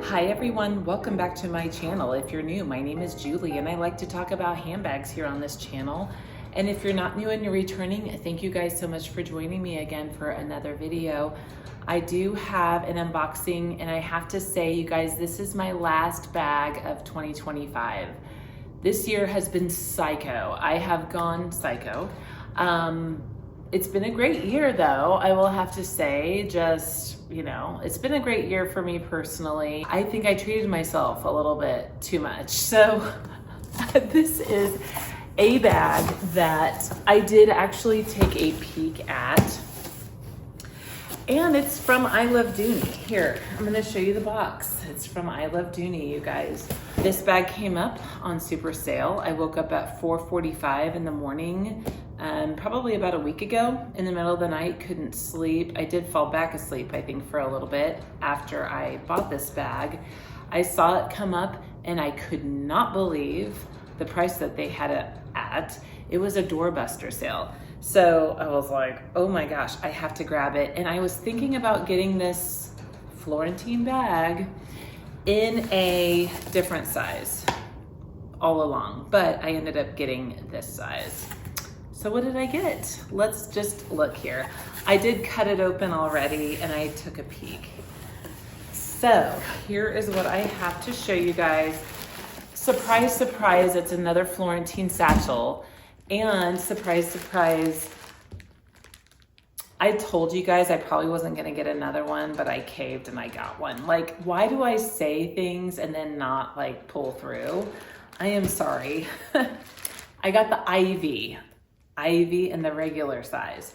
Hi everyone, welcome back to my channel. If you're new, my name is Julie and I like to talk about handbags here on this channel. And if you're not new and you're returning, thank you guys so much for joining me again for another video. I do have an unboxing and I have to say, you guys, this is my last bag of 2025. This year has been psycho. I have gone psycho. It's been a great year though, I will have to say, it's been a great year for me personally. I think I treated myself a little bit too much. So this is a bag that I did actually take a peek at. And it's from I Love Dooney. Here, I'm gonna show you the box. It's from I Love Dooney, you guys. This bag came up on super sale. I woke up at 4:45 in the morning, probably about a week ago, in the middle of the night, couldn't sleep. I did fall back asleep, I think, for a little bit after I bought this bag. I saw it come up and I could not believe the price that they had it at. It was a doorbuster sale. So I was like, oh my gosh, I have to grab it. And I was thinking about getting this Florentine bag in a different size all along, but I ended up getting this size. So what did I get? Let's just look here. I did cut it open already and I took a peek. So here is what I have to show you guys. Surprise, surprise, it's another Florentine satchel. And surprise, surprise, I told you guys I probably wasn't gonna get another one, but I caved and I got one. Like, why do I say things and then not like pull through? I am sorry. I got the Ivy in the regular size.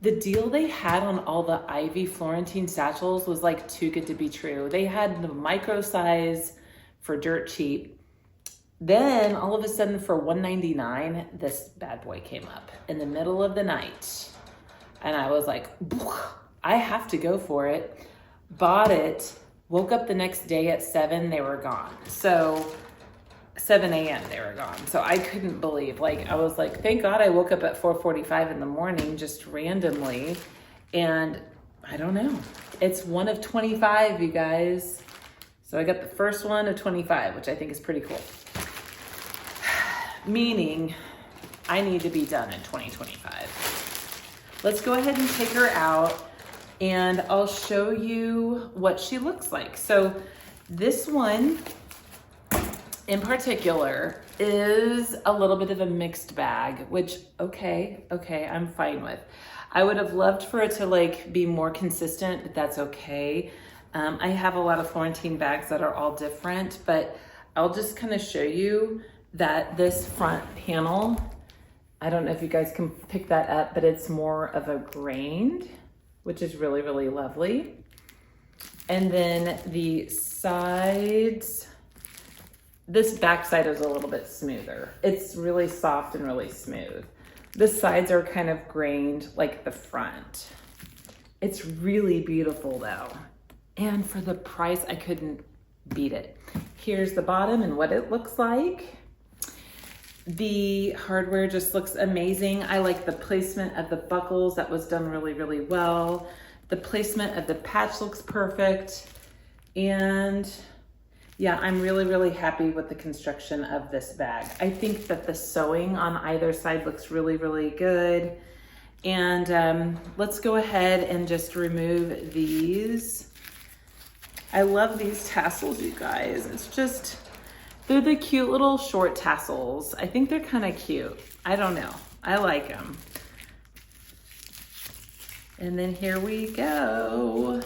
The deal they had on all the Ivy Florentine satchels was like too good to be true. They had the micro size for dirt cheap. Then all of a sudden for $1.99, this bad boy came up in the middle of the night. And I was like, I have to go for it. Bought it, woke up the next day at 7, they were gone. So 7 a.m. they were gone. So I couldn't believe, I was like, thank God I woke up at 4:45 in the morning just randomly. And I don't know, it's one of 25, you guys. So I got the first one of 25, which I think is pretty cool. Meaning I need to be done in 2025. Let's go ahead and take her out and I'll show you what she looks like. So this one in particular is a little bit of a mixed bag, which okay, I'm fine with. I would have loved for it to be more consistent, but that's okay. I have a lot of Florentine bags that are all different, but I'll just kind of show you that this front panel, I don't know if you guys can pick that up, but it's more of a grained, which is really, really lovely. And then the sides, this back side is a little bit smoother. It's really soft and really smooth. The sides are kind of grained like the front. It's really beautiful though. And for the price, I couldn't beat it. Here's the bottom and what it looks like. The hardware just looks amazing. I like the placement of the buckles. That was done really, really well. The placement of the patch looks perfect. And yeah, I'm really, really happy with the construction of this bag. I think that the sewing on either side looks really, really good. And let's go ahead and just remove these. I love these tassels, you guys. They're the cute little short tassels. I think they're kind of cute. I don't know. I like them. And then here we go.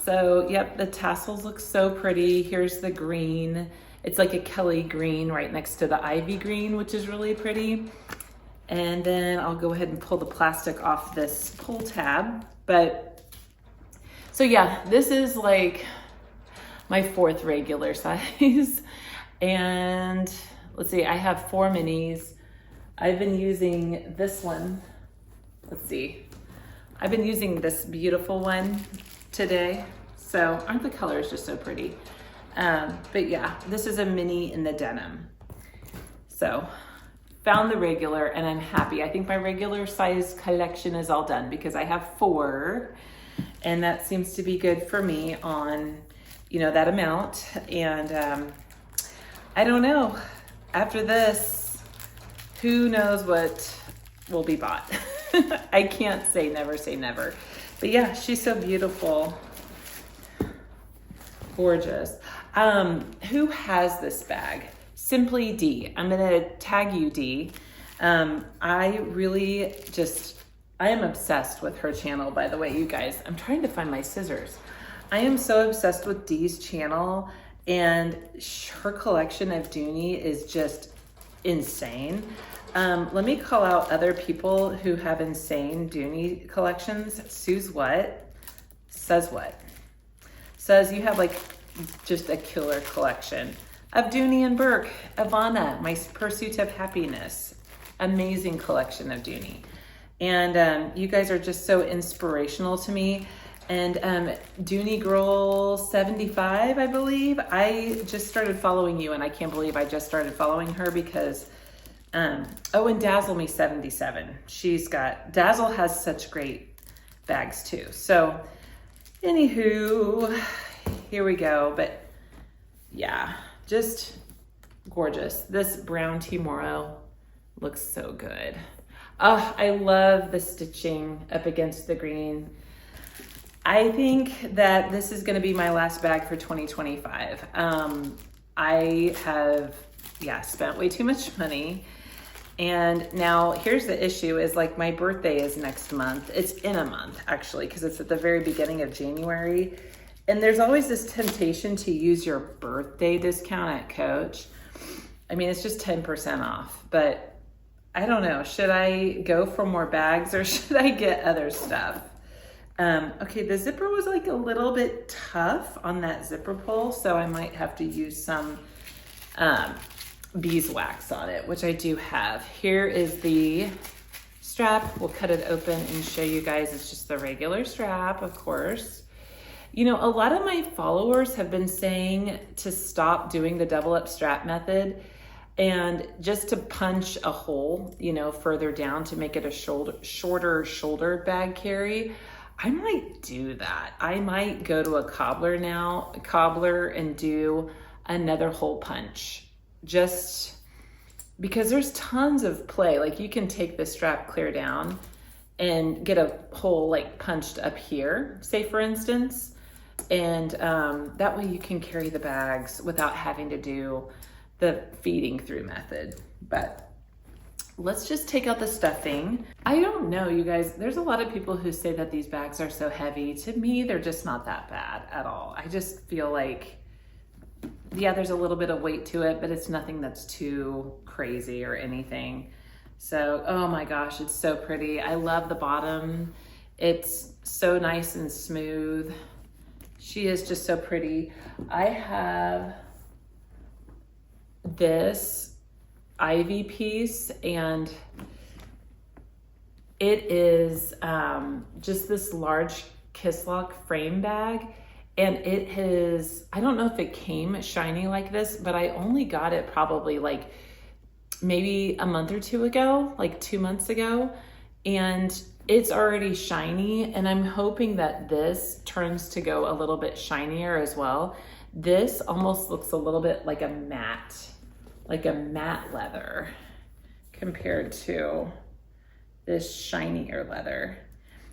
So, yep, the tassels look so pretty. Here's the green. It's like a Kelly green right next to the Ivy green, which is really pretty. And then I'll go ahead and pull the plastic off this pull tab. So yeah, this is my 4th regular size. And let's see, I have 4 minis. I've been using this one. Let's see. I've been using this beautiful one today. So aren't the colors just so pretty? But yeah, this is a mini in the denim. So found the regular and I'm happy. I think my regular size collection is all done because I have 4 and that seems to be good for me on you know, that amount. And I don't know, after this, who knows what will be bought. I can't say never. But yeah, she's so beautiful. Gorgeous. Who has this bag? Simply D. I'm gonna tag you, D. I am obsessed with her channel, by the way, you guys. I'm trying to find my scissors. I am so obsessed with Dee's channel, and her collection of Dooney is just insane. Let me call out other people who have insane Dooney collections. Sue's what? Says what? Says you have like just a killer collection of Dooney and Bourke. Ivana, My Pursuit of Happiness. Amazing collection of Dooney. And you guys are just so inspirational to me. And Dooney Girl 75, I believe. I just started following you, and I can't believe I just started following her because, oh, and Dazzle Me 77. Dazzle has such great bags too. So, anywho, here we go. But yeah, just gorgeous. This brown Timoro looks so good. Oh, I love the stitching up against the green. I think that this is gonna be my last bag for 2025. I have, spent way too much money. And now here's the issue is like my birthday is next month. It's in a month actually, because it's at the very beginning of January. And there's always this temptation to use your birthday discount at Coach. I mean, it's just 10% off, but I don't know. Should I go for more bags or should I get other stuff? Okay, the zipper was like a little bit tough on that zipper pull, so I might have to use some beeswax on it, which I do have. Here is the strap. We'll cut it open and show you guys. It's just the regular strap, of course. You know, a lot of my followers have been saying to stop doing the double up strap method and just to punch a hole, you know, further down to make it a shorter shoulder bag carry. I might do that. I might go to a cobbler and do another hole punch, just because there's tons of play. Like you can take the strap clear down and get a hole like punched up here, say for instance, and that way you can carry the bags without having to do the feeding through method. But let's just take out the stuffing. I don't know, you guys, there's a lot of people who say that these bags are so heavy. To me, they're just not that bad at all. I just feel like, yeah, there's a little bit of weight to it, but it's nothing that's too crazy or anything. So, oh my gosh, it's so pretty. I love the bottom. It's so nice and smooth. She is just so pretty. I have this ivy piece, and it is just this large kiss lock frame bag, and it is, I don't know if it came shiny like this, but I only got it probably like maybe a month or two ago, like 2 months ago, and it's already shiny, and I'm hoping that this turns to go a little bit shinier as well. This almost looks a little bit like a matte leather compared to this shinier leather.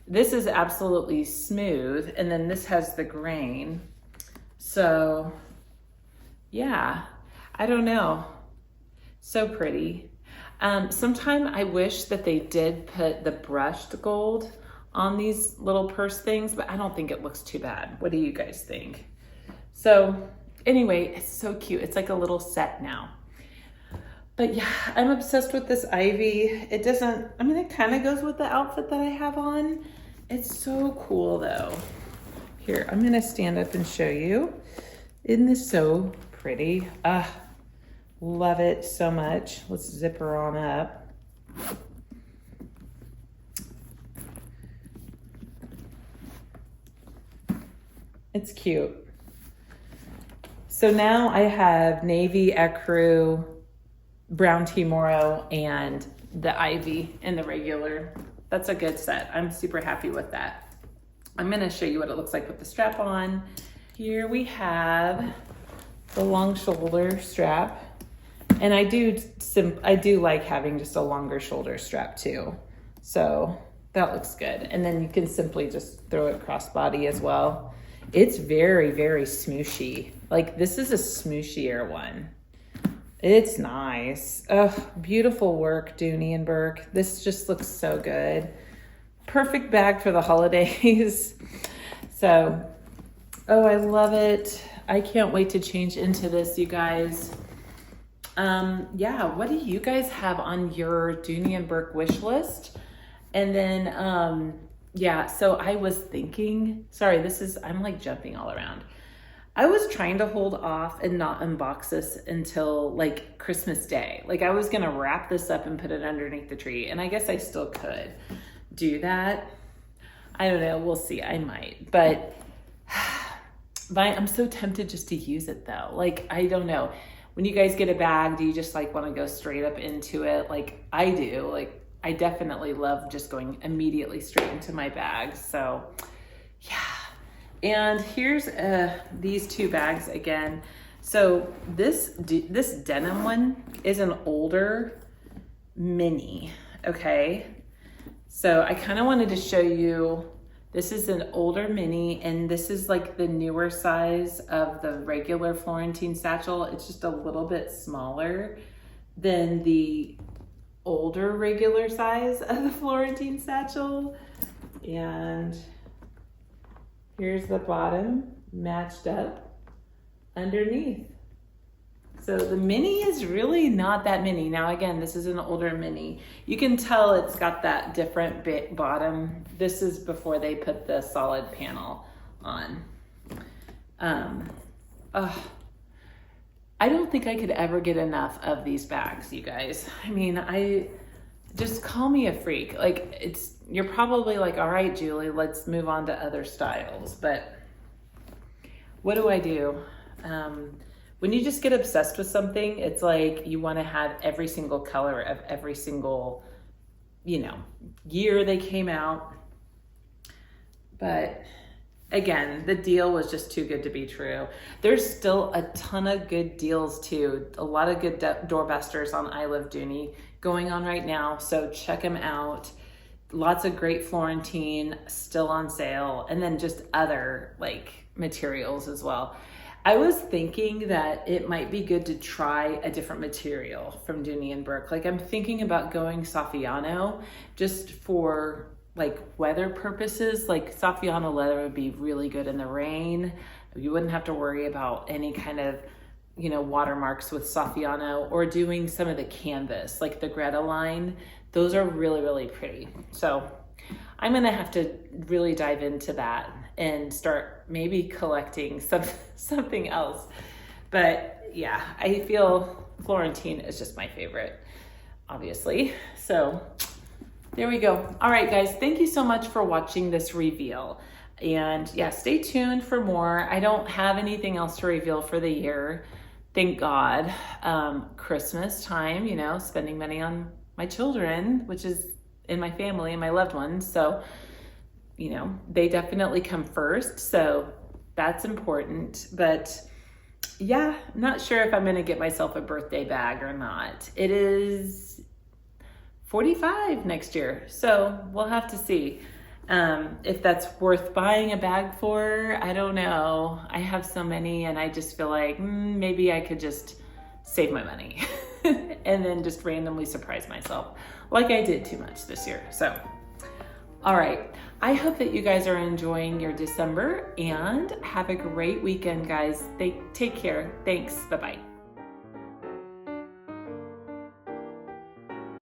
This is absolutely smooth, and then this has the grain. So yeah, I don't know. So pretty. Sometime I wish that they did put the brushed gold on these little purse things, but I don't think it looks too bad. What do you guys think? So anyway, it's so cute. It's like a little set now. But yeah, I'm obsessed with this ivy. It doesn't, I mean, it kind of goes with the outfit that I have on. It's so cool though. Here, I'm gonna stand up and show you. Isn't this so pretty? Love it so much. Let's zip her on up. It's cute. So now I have navy ecru, brown Timoro, and the ivy in the regular. That's a good set. I'm super happy with that. I'm gonna show you what it looks like with the strap on. Here we have the long shoulder strap. And I do like having just a longer shoulder strap too. So that looks good. And then you can simply just throw it crossbody as well. It's very, very smooshy. Like this is a smooshier one. It's nice. Oh, beautiful work, Dooney and Bourke. This just looks so good. Perfect bag for the holidays. So, oh, I love it. I can't wait to change into this, you guys. Yeah, what do you guys have on your Dooney and Bourke wish list? And then, yeah, so I was thinking, sorry, I'm like jumping all around. I was trying to hold off and not unbox this until like Christmas Day. Like I was gonna wrap this up and put it underneath the tree, and I guess I still could do that. I don't know, we'll see, I might. But I'm so tempted just to use it though. Like, I don't know. When you guys get a bag, do you just like wanna go straight up into it? Like I do, like I definitely love just going immediately straight into my bag. So yeah. And here's these two bags again. So this denim one is an older mini, okay? So I kind of wanted to show you, this is an older mini, and this is like the newer size of the regular Florentine satchel. It's just a little bit smaller than the older regular size of the Florentine satchel. And here's the bottom matched up underneath. So the mini is really not that mini. Now again, this is an older mini. You can tell it's got that different bit bottom. This is before they put the solid panel on. I don't think I could ever get enough of these bags, you guys. I mean, just call me a freak. Like you're probably like, all right, Julie, let's move on to other styles. But what do? When you just get obsessed with something, it's like you want to have every single color of every single, year they came out. But again, the deal was just too good to be true. There's still a ton of good deals too. A lot of good doorbusters on I Love Dooney going on right now. So check them out. Lots of great Florentine still on sale. And then just other like materials as well. I was thinking that it might be good to try a different material from Dooney and Bourke. Like I'm thinking about going Saffiano just for like weather purposes. Like Saffiano leather would be really good in the rain. You wouldn't have to worry about any kind of, watermarks with Saffiano, or doing some of the canvas, like the Greta line. Those are really, really pretty. So I'm gonna have to really dive into that and start maybe collecting something else. But yeah, I feel Florentine is just my favorite, obviously. So there we go. All right, guys, thank you so much for watching this reveal. And yeah, stay tuned for more. I don't have anything else to reveal for the year. Thank God. Christmas time, spending money on my children, which is in my family and my loved ones. So, they definitely come first. So that's important. But yeah, not sure if I'm going to get myself a birthday bag or not. It is 45 next year. So we'll have to see if that's worth buying a bag for. I don't know. I have so many, and I just feel like maybe I could just save my money and then just randomly surprise myself like I did too much this year. So, all right. I hope that you guys are enjoying your December, and have a great weekend, guys. Take care. Thanks. Bye-bye.